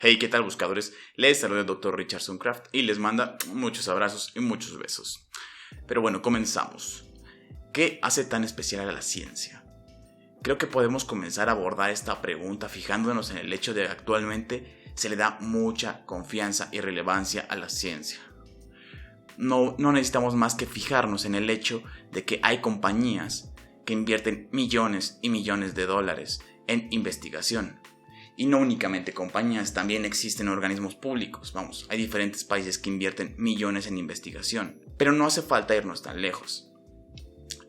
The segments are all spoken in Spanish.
Hey, ¿qué tal, buscadores? Les saluda el Dr. Richardson Craft y les manda muchos abrazos y muchos besos. Pero bueno, comenzamos. ¿Qué hace tan especial a la ciencia? Creo que podemos comenzar a abordar esta pregunta fijándonos en el hecho de que actualmente se le da mucha confianza y relevancia a la ciencia. No necesitamos más que fijarnos en el hecho de que hay compañías que invierten millones y millones de dólares en investigación. Y no únicamente compañías, también existen organismos públicos. Hay diferentes países que invierten millones en investigación. Pero no hace falta irnos tan lejos.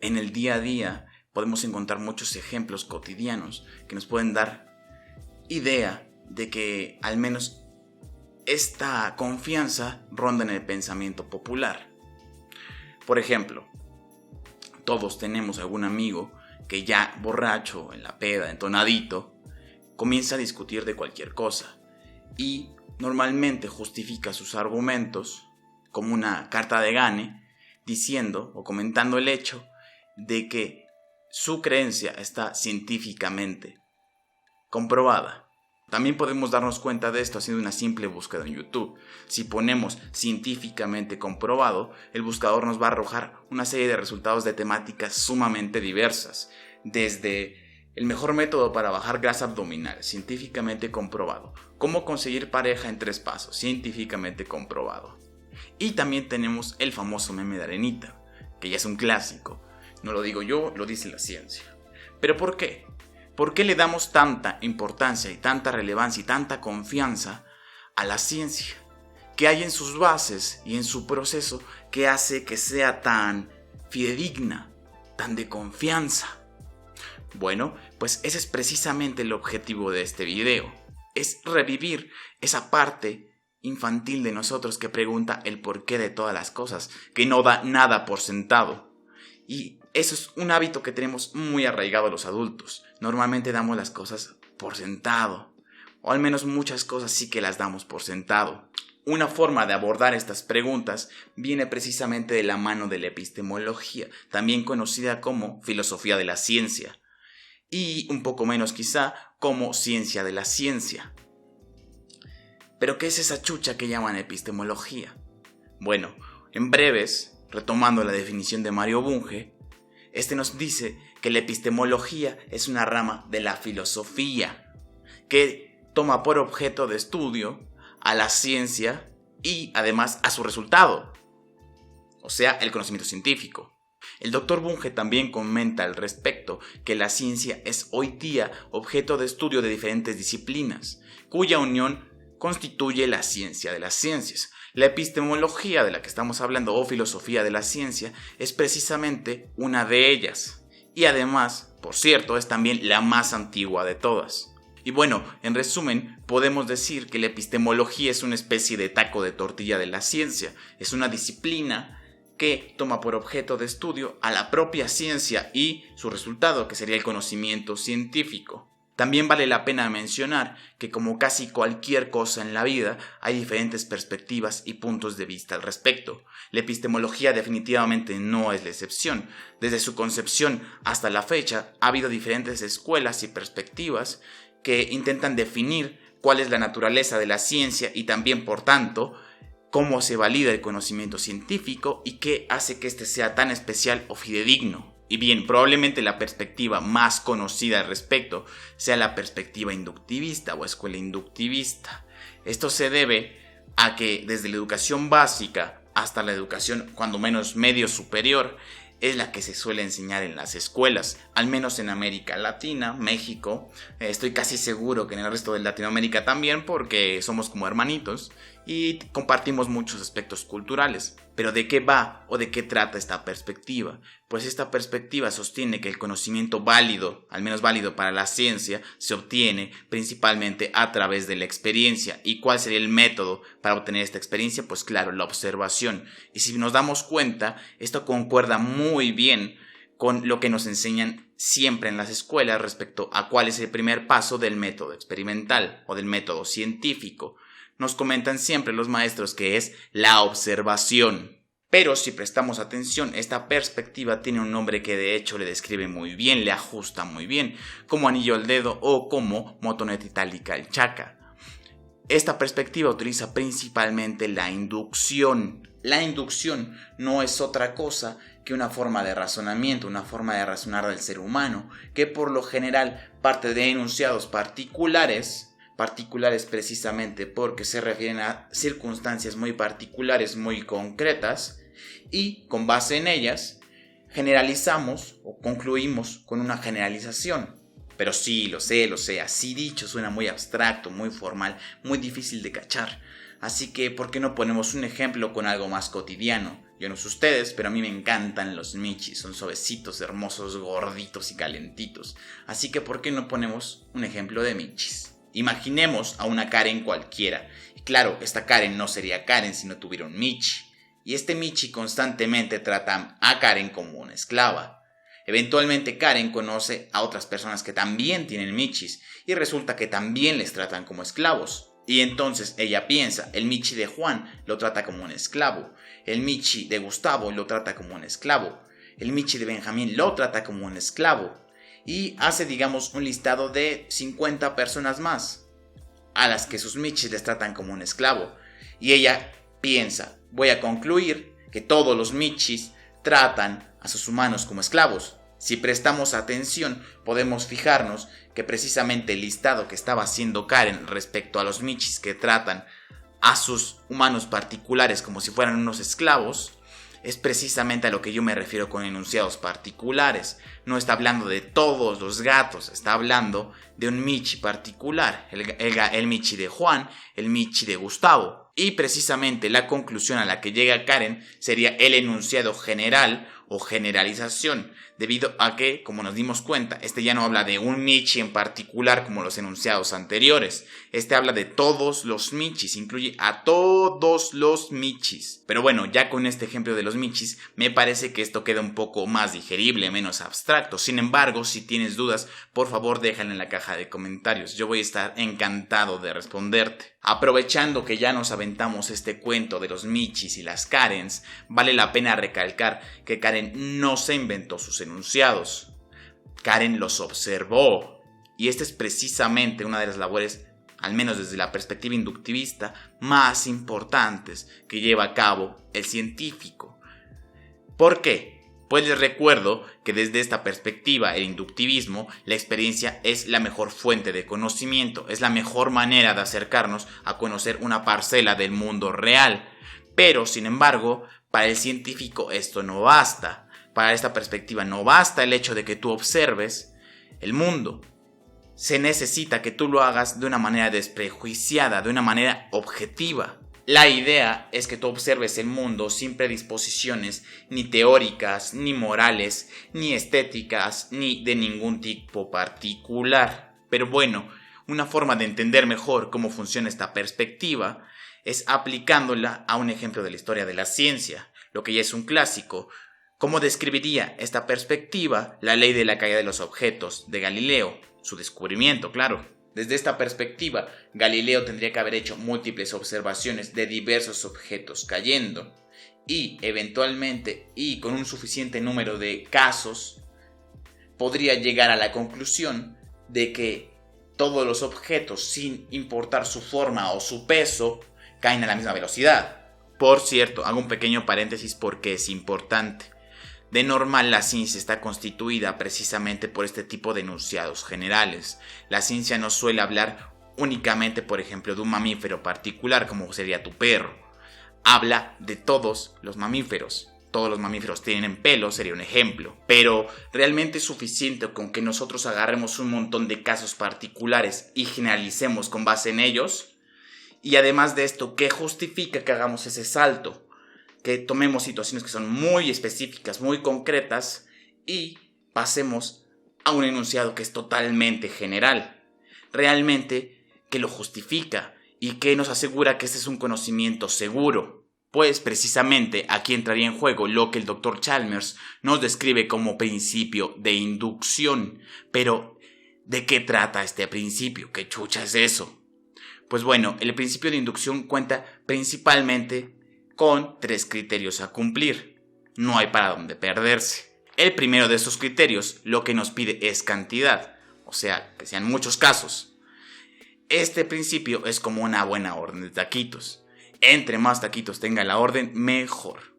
En el día a día podemos encontrar muchos ejemplos cotidianos que nos pueden dar idea de que al menos esta confianza ronda en el pensamiento popular. Por ejemplo, todos tenemos algún amigo que ya borracho, en la peda, entonadito, comienza a discutir de cualquier cosa y normalmente justifica sus argumentos como una carta de gane, diciendo o comentando el hecho de que su creencia está científicamente comprobada. También podemos darnos cuenta de esto haciendo una simple búsqueda en YouTube. Si ponemos científicamente comprobado, el buscador nos va a arrojar una serie de resultados de temáticas sumamente diversas, desde el mejor método para bajar grasa abdominal, científicamente comprobado. Cómo conseguir pareja en 3 pasos, científicamente comprobado. Y también tenemos el famoso meme de arenita, que ya es un clásico. No lo digo yo, lo dice la ciencia. ¿Pero por qué? ¿Por qué le damos tanta importancia y tanta relevancia y tanta confianza a la ciencia? ¿Qué hay en sus bases y en su proceso que hace que sea tan fidedigna, tan de confianza? Bueno, pues ese es precisamente el objetivo de este video. Es revivir esa parte infantil de nosotros que pregunta el porqué de todas las cosas, que no da nada por sentado. Y eso es un hábito que tenemos muy arraigado los adultos. Normalmente damos las cosas por sentado, o al menos muchas cosas sí que las damos por sentado. Una forma de abordar estas preguntas viene precisamente de la mano de la epistemología, también conocida como filosofía de la ciencia, y un poco menos quizá como ciencia de la ciencia. ¿Pero qué es esa chucha que llaman epistemología? Bueno, en breves, retomando la definición de Mario Bunge, este nos dice que la epistemología es una rama de la filosofía que toma por objeto de estudio a la ciencia y además a su resultado, o sea, el conocimiento científico. El Dr. Bunge también comenta al respecto que la ciencia es hoy día objeto de estudio de diferentes disciplinas, cuya unión constituye la ciencia de las ciencias. La epistemología de la que estamos hablando, o filosofía de la ciencia, es precisamente una de ellas. Y además, por cierto, es también la más antigua de todas. Y bueno, en resumen, podemos decir que la epistemología es una especie de taco de tortilla de la ciencia. Es una disciplina que toma por objeto de estudio a la propia ciencia y su resultado, que sería el conocimiento científico. También vale la pena mencionar que, como casi cualquier cosa en la vida, hay diferentes perspectivas y puntos de vista al respecto. La epistemología definitivamente no es la excepción. Desde su concepción hasta la fecha, ha habido diferentes escuelas y perspectivas que intentan definir cuál es la naturaleza de la ciencia y también, por tanto, cómo se valida el conocimiento científico y qué hace que este sea tan especial o fidedigno. Y bien, probablemente la perspectiva más conocida al respecto sea la perspectiva inductivista o escuela inductivista. Esto se debe a que desde la educación básica hasta la educación, cuando menos medio superior, es la que se suele enseñar en las escuelas, al menos en América Latina, México. Estoy casi seguro que en el resto de Latinoamérica también, porque somos como hermanitos y compartimos muchos aspectos culturales. Pero ¿de qué va o de qué trata esta perspectiva? Pues esta perspectiva sostiene que el conocimiento válido, al menos válido para la ciencia, se obtiene principalmente a través de la experiencia. ¿Y cuál sería el método para obtener esta experiencia? Pues claro, la observación. Y si nos damos cuenta, esto concuerda muy bien con lo que nos enseñan siempre en las escuelas respecto a cuál es el primer paso del método experimental o del método científico. Nos comentan siempre los maestros que es la observación. Pero si prestamos atención, esta perspectiva tiene un nombre que de hecho le describe muy bien, le ajusta muy bien, como anillo al dedo o como motoneta itálica al chaca. esta perspectiva utiliza principalmente la inducción. La inducción no es otra cosa que una forma de razonamiento, una forma de razonar del ser humano, que por lo general parte de enunciados particulares precisamente porque se refieren a circunstancias muy particulares, muy concretas, y con base en ellas generalizamos o concluimos con una generalización. Pero sí, lo sé, así dicho suena muy abstracto, muy formal, muy difícil de cachar. Así que, ¿por qué no ponemos un ejemplo con algo más cotidiano? Yo no sé ustedes, pero a mí me encantan los michis, son suavecitos, hermosos, gorditos y calentitos. Así que, ¿por qué no ponemos un ejemplo de michis? Imaginemos a una Karen cualquiera. Y claro, esta Karen no sería Karen si no tuviera un michi. Y este michi constantemente trata a Karen como una esclava. Eventualmente Karen conoce a otras personas que también tienen michis y resulta que también les tratan como esclavos. Y entonces ella piensa, el michi de Juan lo trata como un esclavo, el michi de Gustavo lo trata como un esclavo, el michi de Benjamín lo trata como un esclavo. Y hace, digamos, un listado de 50 personas más a las que sus michis les tratan como un esclavo. Y ella piensa, voy a concluir que todos los michis tratan a sus humanos como esclavos. Si prestamos atención, podemos fijarnos que precisamente el listado que estaba haciendo Karen respecto a los michis que tratan a sus humanos particulares como si fueran unos esclavos, es precisamente a lo que yo me refiero con enunciados particulares. No está hablando de todos los gatos, está hablando de un michi particular, el michi de Juan, el michi de Gustavo. Y precisamente la conclusión a la que llega Karen sería el enunciado general o generalización, debido a que, como nos dimos cuenta, este ya no habla de un michi en particular como los enunciados anteriores. Este habla de todos los michis, incluye a todos los michis. Pero bueno, ya con este ejemplo de los michis, me parece que esto queda un poco más digerible, menos abstracto. Sin embargo, si tienes dudas, por favor déjala en la caja de comentarios. Yo voy a estar encantado de responderte. Aprovechando que ya nos aventamos este cuento de los michis y las Karens, vale la pena recalcar que Karen no se inventó sus enunciados. Karen los observó. Y esta es precisamente una de las labores, al menos desde la perspectiva inductivista, más importantes que lleva a cabo el científico. ¿Por qué? Pues les recuerdo que desde esta perspectiva, el inductivismo, la experiencia es la mejor fuente de conocimiento, es la mejor manera de acercarnos a conocer una parcela del mundo real. Pero, sin embargo, para el científico esto no basta. Para esta perspectiva no basta el hecho de que tú observes el mundo. Se necesita que tú lo hagas de una manera desprejuiciada, de una manera objetiva. La idea es que tú observes el mundo sin predisposiciones ni teóricas, ni morales, ni estéticas, ni de ningún tipo particular. Pero bueno, una forma de entender mejor cómo funciona esta perspectiva es aplicándola a un ejemplo de la historia de la ciencia, lo que ya es un clásico. ¿Cómo describiría esta perspectiva la ley de la caída de los objetos de Galileo? Su descubrimiento, claro. Desde esta perspectiva, Galileo tendría que haber hecho múltiples observaciones de diversos objetos cayendo y, eventualmente, y con un suficiente número de casos, podría llegar a la conclusión de que todos los objetos, sin importar su forma o su peso, caen a la misma velocidad. Por cierto, hago un pequeño paréntesis porque es importante. De normal, la ciencia está constituida precisamente por este tipo de enunciados generales. La ciencia no suele hablar únicamente, por ejemplo, de un mamífero particular como sería tu perro. Habla de todos los mamíferos. Todos los mamíferos tienen pelo, sería un ejemplo. Pero ¿realmente es suficiente con que nosotros agarremos un montón de casos particulares y generalicemos con base en ellos? Y además de esto, ¿qué justifica que hagamos ese salto? Que tomemos situaciones que son muy específicas, muy concretas y pasemos a un enunciado que es totalmente general. Realmente, ¿qué lo justifica? ¿Y qué nos asegura que este es un conocimiento seguro? Pues precisamente aquí entraría en juego lo que el Dr. Chalmers nos describe como principio de inducción. Pero, ¿de qué trata este principio? ¿Qué chucha es eso? Pues bueno, el principio de inducción cuenta principalmente con 3 criterios a cumplir. No hay para dónde perderse. El primero de estos criterios lo que nos pide es cantidad, o sea, que sean muchos casos. Este principio es como una buena orden de taquitos. Entre más taquitos tenga la orden, mejor.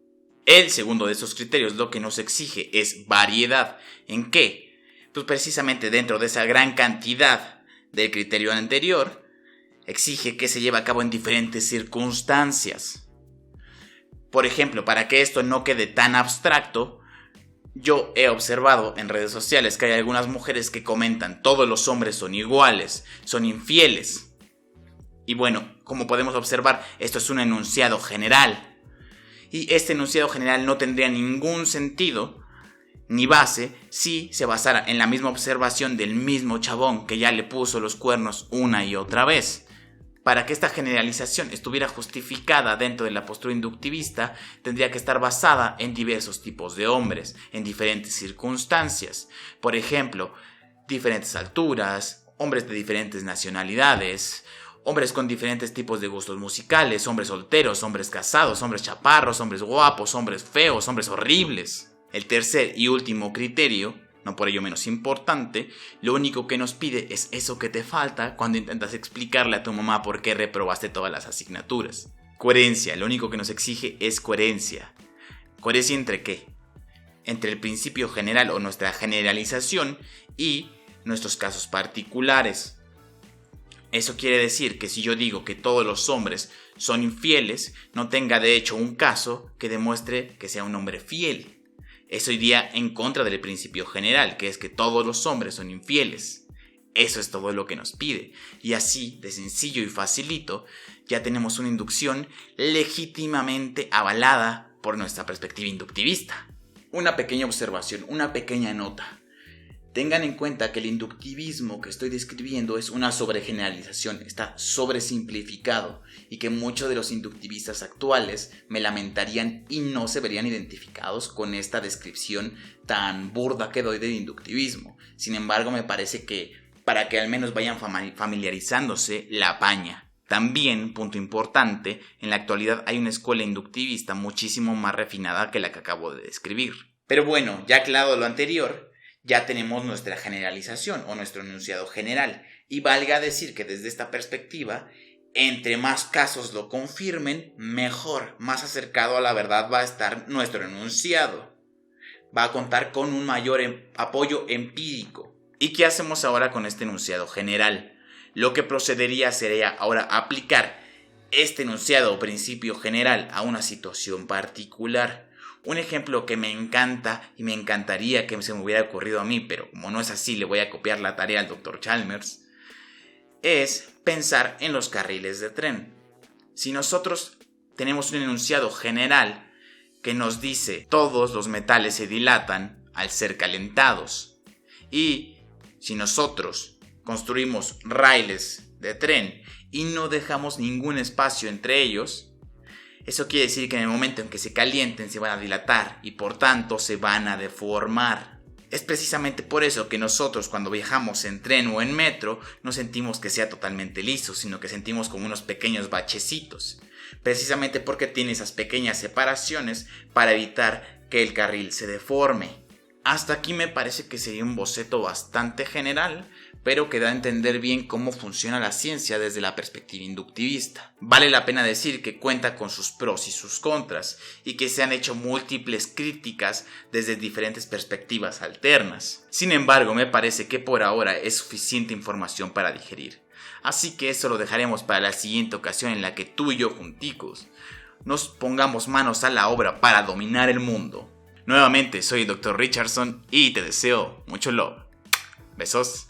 El segundo de esos criterios lo que nos exige es variedad. ¿En qué? Pues precisamente dentro de esa gran cantidad del criterio anterior, exige que se lleve a cabo en diferentes circunstancias. Por ejemplo, para que esto no quede tan abstracto, yo he observado en redes sociales que hay algunas mujeres que comentan: todos los hombres son iguales, son infieles. Y bueno, como podemos observar, esto es un enunciado general. Y este enunciado general no tendría ningún sentido ni base si se basara en la misma observación del mismo chabón que ya le puso los cuernos una y otra vez. Para que esta generalización estuviera justificada dentro de la postura inductivista, tendría que estar basada en diversos tipos de hombres, en diferentes circunstancias. Por ejemplo, diferentes alturas, hombres de diferentes nacionalidades, hombres con diferentes tipos de gustos musicales, hombres solteros, hombres casados, hombres chaparros, hombres guapos, hombres feos, hombres horribles. El tercer y último criterio, no por ello menos importante, lo único que nos pide es eso que te falta cuando intentas explicarle a tu mamá por qué reprobaste todas las asignaturas. Coherencia, lo único que nos exige es coherencia. ¿Coherencia entre qué? Entre el principio general o nuestra generalización y nuestros casos particulares. Eso quiere decir que si yo digo que todos los hombres son infieles, no tenga de hecho un caso que demuestre que sea un hombre fiel. Eso iría en contra del principio general, que es que todos los hombres son infieles. Eso es todo lo que nos pide. Y así, de sencillo y facilito, ya tenemos una inducción legítimamente avalada por nuestra perspectiva inductivista. Una pequeña observación, una pequeña nota. Tengan en cuenta que el inductivismo que estoy describiendo es una sobregeneralización, está sobresimplificado, y que muchos de los inductivistas actuales me lamentarían y no se verían identificados con esta descripción tan burda que doy del inductivismo. Sin embargo, me parece que para que al menos vayan familiarizándose, la apaña. También, punto importante, en la actualidad hay una escuela inductivista muchísimo más refinada que la que acabo de describir. Pero bueno, ya aclarado lo anterior, ya tenemos nuestra generalización o nuestro enunciado general, y valga decir que desde esta perspectiva, entre más casos lo confirmen, mejor, más acercado a la verdad va a estar nuestro enunciado. Va a contar con un mayor apoyo empírico. ¿Y qué hacemos ahora con este enunciado general? Lo que procedería sería ahora aplicar este enunciado o principio general a una situación particular. Un ejemplo que me encanta y me encantaría que se me hubiera ocurrido a mí, pero como no es así, le voy a copiar la tarea al Dr. Chalmers, es pensar en los carriles de tren. Si nosotros tenemos un enunciado general que nos dice todos los metales se dilatan al ser calentados, y si nosotros construimos raíles de tren y no dejamos ningún espacio entre ellos, eso quiere decir que en el momento en que se calienten se van a dilatar y por tanto se van a deformar. Es precisamente por eso que nosotros cuando viajamos en tren o en metro no sentimos que sea totalmente liso, sino que sentimos como unos pequeños bachecitos. Precisamente porque tiene esas pequeñas separaciones para evitar que el carril se deforme. Hasta aquí me parece que sería un boceto bastante general, pero que da a entender bien cómo funciona la ciencia desde la perspectiva inductivista. Vale la pena decir que cuenta con sus pros y sus contras, y que se han hecho múltiples críticas desde diferentes perspectivas alternas. Sin embargo, me parece que por ahora es suficiente información para digerir. Así que eso lo dejaremos para la siguiente ocasión en la que tú y yo junticos nos pongamos manos a la obra para dominar el mundo. Nuevamente soy el Dr. Richardson y te deseo mucho love. Besos.